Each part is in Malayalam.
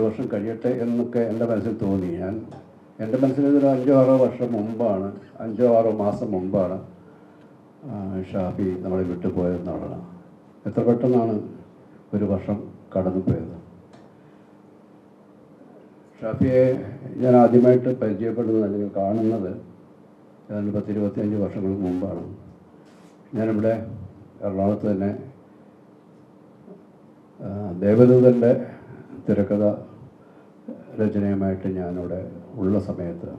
വർഷം കഴിയട്ടെ എന്നൊക്കെ എൻ്റെ മനസ്സിൽ തോന്നി. എൻ്റെ മനസ്സിൽ ഇതൊരു 5-6 വർഷം മുമ്പാണ്, 5-6 മാസം മുമ്പാണ് ഷാഫി നമ്മളെ വിട്ടുപോയെന്നാണ്. എത്ര പെട്ടെന്നാണ് ഒരു വർഷം കടന്നു പോയത്. ഷാഫിയെ ഞാൻ ആദ്യമായിട്ട് പരിചയപ്പെടുന്നത് അല്ലെങ്കിൽ കാണുന്നത് ഏതാണ്ട് 10-25 വർഷങ്ങൾക്ക് മുമ്പാണ്. ഞാനിവിടെ എറണാകുളത്ത് തന്നെ ദേവദൂതൻ്റെ തിരക്കഥ രചനയുമായിട്ട് ഞാനിവിടെ ഉള്ള സമയത്ത്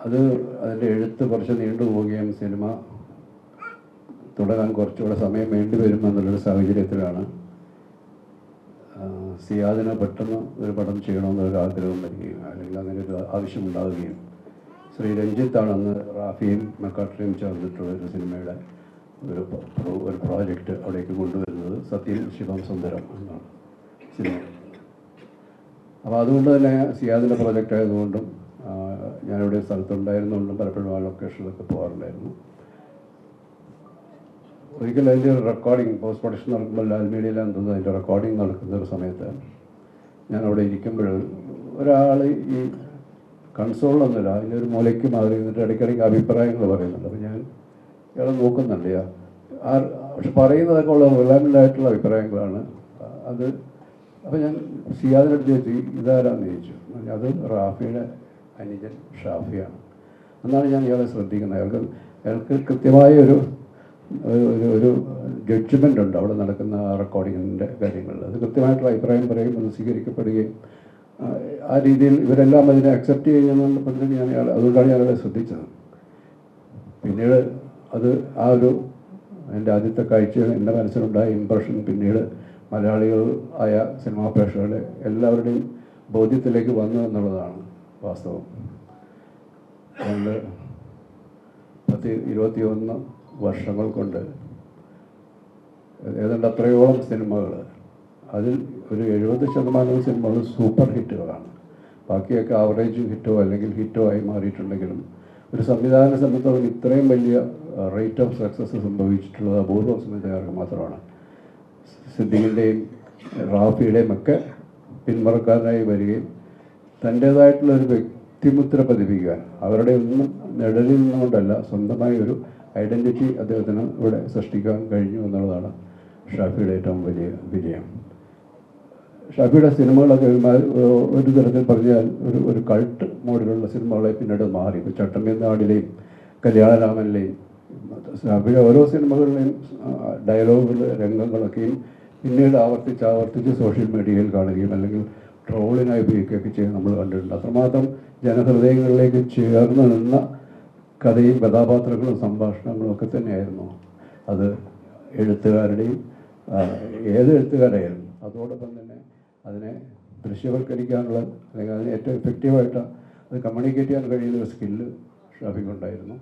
അതിൻ്റെ എഴുത്ത് കുറച്ച് നീണ്ടുപോവുകയും സിനിമ തുടരാൻ കുറച്ചുകൂടെ സമയം വേണ്ടി വരുമെന്നുള്ളൊരു സാഹചര്യത്തിലാണ് സിയാദിന് പെട്ടെന്ന് ഒരു പടം ചെയ്യണമെന്നൊരു ആഗ്രഹം വരികയും അല്ലെങ്കിൽ അങ്ങനെ ഒരു ആവശ്യമുണ്ടാവുകയും ശ്രീ രഞ്ജിത്താണ് അന്ന് റാഫിയും മെക്കാട്രിയും ചേർന്നിട്ടുള്ള ഒരു സിനിമയുടെ ഒരു പ്രോജക്റ്റ് അവിടേക്ക് കൊണ്ടുവരുന്നത്. സത്യൻ ശിവം സുന്ദരം എന്നാണ് സിനിമ. അപ്പോൾ അതുകൊണ്ട് തന്നെ സിയാദിൻ്റെ പ്രോജക്റ്റ് ആയതുകൊണ്ടും ഞാനിവിടെ സ്ഥലത്തുണ്ടായിരുന്നുകൊണ്ടും പലപ്പോഴും ആ ലൊക്കേഷനിലൊക്കെ പോകാറുണ്ടായിരുന്നു. ഒരിക്കലും അതിൻ്റെ ഒരു റെക്കോർഡിങ് പോസ്റ്റ് പ്രൊഡക്ഷൻ നടക്കുമ്പോൾ ലാൽമീഡിയയിലാണ് തോന്നുന്നത് അതിൻ്റെ റെക്കോർഡിങ് നടക്കുന്ന ഒരു സമയത്ത് ഞാനവിടെ ഇരിക്കുമ്പോൾ ഒരാൾ ഈ കൺസോളൊന്നുമില്ല, അതിൻ്റെ ഒരു മൂലയ്ക്ക് മാറി നിന്നിട്ട് ഇടയ്ക്കിടയ്ക്ക് അഭിപ്രായങ്ങൾ പറയുന്നുണ്ട്. അപ്പോൾ ഞാൻ ഇയാളെ നോക്കുന്നുണ്ട്. പക്ഷെ പറയുന്നതൊക്കെ ഉള്ള റിലവൻ്റായിട്ടുള്ള അഭിപ്രായങ്ങളാണ് അത്. അപ്പോൾ ഞാൻ സിയാദിനടുത്ത് ചോദിച്ചു ഇതാരാന്ന് ചോദിച്ചു. അത് റാഫിയുടെ അനുജൻ ഷാഫിയാണ് എന്നാണ് ഞാൻ ഇയാളെ ശ്രദ്ധിക്കുന്നത്. അയാൾക്ക് കൃത്യമായ ഒരു ജഡ്ജ്മെൻ്റ് ഉണ്ട് അവിടെ നടക്കുന്ന റെക്കോർഡിങ്ങിൻ്റെ കാര്യങ്ങളിൽ. അത് കൃത്യമായിട്ടുള്ള അഭിപ്രായം പറയും, അത് സ്വീകരിക്കപ്പെടുകയും ആ രീതിയിൽ ഇവരെല്ലാം അതിനെ അക്സെപ്റ്റ് ചെയ്യുന്നതുകൊണ്ട് അതുകൊണ്ടാണ് ഞാനവിടെ ശ്രദ്ധിച്ചത്. പിന്നീട് അത് എൻ്റെ ആദ്യത്തെ കാഴ്ച എൻ്റെ മനസ്സിലുണ്ടായ ഇമ്പ്രഷൻ പിന്നീട് മലയാളികൾ ആയ സിനിമാ പ്രേക്ഷകരുടെ എല്ലാവരുടെയും ബോധ്യത്തിലേക്ക് വന്നു എന്നുള്ളതാണ് വാസ്തവം. അതുകൊണ്ട് 10-21 വർഷങ്ങൾ കൊണ്ട് ഏതാണ്ട് അത്രയോളം സിനിമകൾ, അതിൽ ഒരു 70% സിനിമകൾ സൂപ്പർ ഹിറ്റുകളാണ്. ബാക്കിയൊക്കെ ആവറേജ് ഹിറ്റോ അല്ലെങ്കിൽ ഹിറ്റോ ആയി മാറിയിട്ടുണ്ടെങ്കിലും ഒരു സംവിധായകനെ സംബന്ധിച്ചോളം ഇത്രയും വലിയ റേറ്റ് ഓഫ് സക്സസ് സംഭവിച്ചിട്ടുള്ളത് അപൂർവ സംവിധായകർക്ക് മാത്രമാണ്. സിദ്ദീഖിൻ്റെയും റാഫിയുടെയും ഒക്കെ പിന്മുറക്കാരനായി വരികയും തൻ്റേതായിട്ടുള്ളൊരു വ്യക്തിമുദ്ര പതിപ്പിക്കാൻ അവരുടെ ഒന്നും നിഴലിൽ നിന്നുകൊണ്ടല്ല സ്വന്തമായി ഒരു ഐഡൻറ്റിറ്റി അദ്ദേഹത്തിന് ഇവിടെ സൃഷ്ടിക്കാൻ കഴിഞ്ഞു എന്നുള്ളതാണ് ഷാഫിയുടെ ഏറ്റവും വലിയ വിജയം. ഷാഫിയുടെ സിനിമകളൊക്കെ ഒരു തരത്തിൽ പറഞ്ഞാൽ ഒരു കൾട്ട് മോഡിലുള്ള സിനിമകളെ പിന്നീട് മാറി. ഇപ്പോൾ ചട്ടമ്പിനാടിലെയും കല്യാണരാമനിലെയും ഷാഫിയുടെ ഓരോ സിനിമകളിലെയും ഡയലോഗുകൾ രംഗങ്ങളൊക്കെയും പിന്നീട് ആവർത്തിച്ച് സോഷ്യൽ മീഡിയയിൽ കാണുകയും അല്ലെങ്കിൽ ട്രോളിനായി ഉപയോഗിക്കുകയൊക്കെ ചെയ്യുന്നത് നമ്മൾ കണ്ടിട്ടുണ്ട്. അത്രമാത്രം ജനഹൃദയങ്ങളിലേക്ക് ചേർന്ന് നിന്ന കഥയും കഥാപാത്രങ്ങളും സംഭാഷണങ്ങളും ഒക്കെ തന്നെയായിരുന്നു അത്. എഴുത്തുകാരുടെയും ഏത് എഴുത്തുകാരായിരുന്നു അതോടൊപ്പം തന്നെ അതിനെ ദൃശ്യവൽക്കരിക്കാനുള്ള അല്ലെങ്കിൽ അതിന് ഏറ്റവും എഫക്റ്റീവായിട്ട് അത് കമ്മ്യൂണിക്കേറ്റ് ചെയ്യാൻ കഴിയുന്ന ഒരു സ്കില്ല് ഷാഫിക്കുണ്ടായിരുന്നു.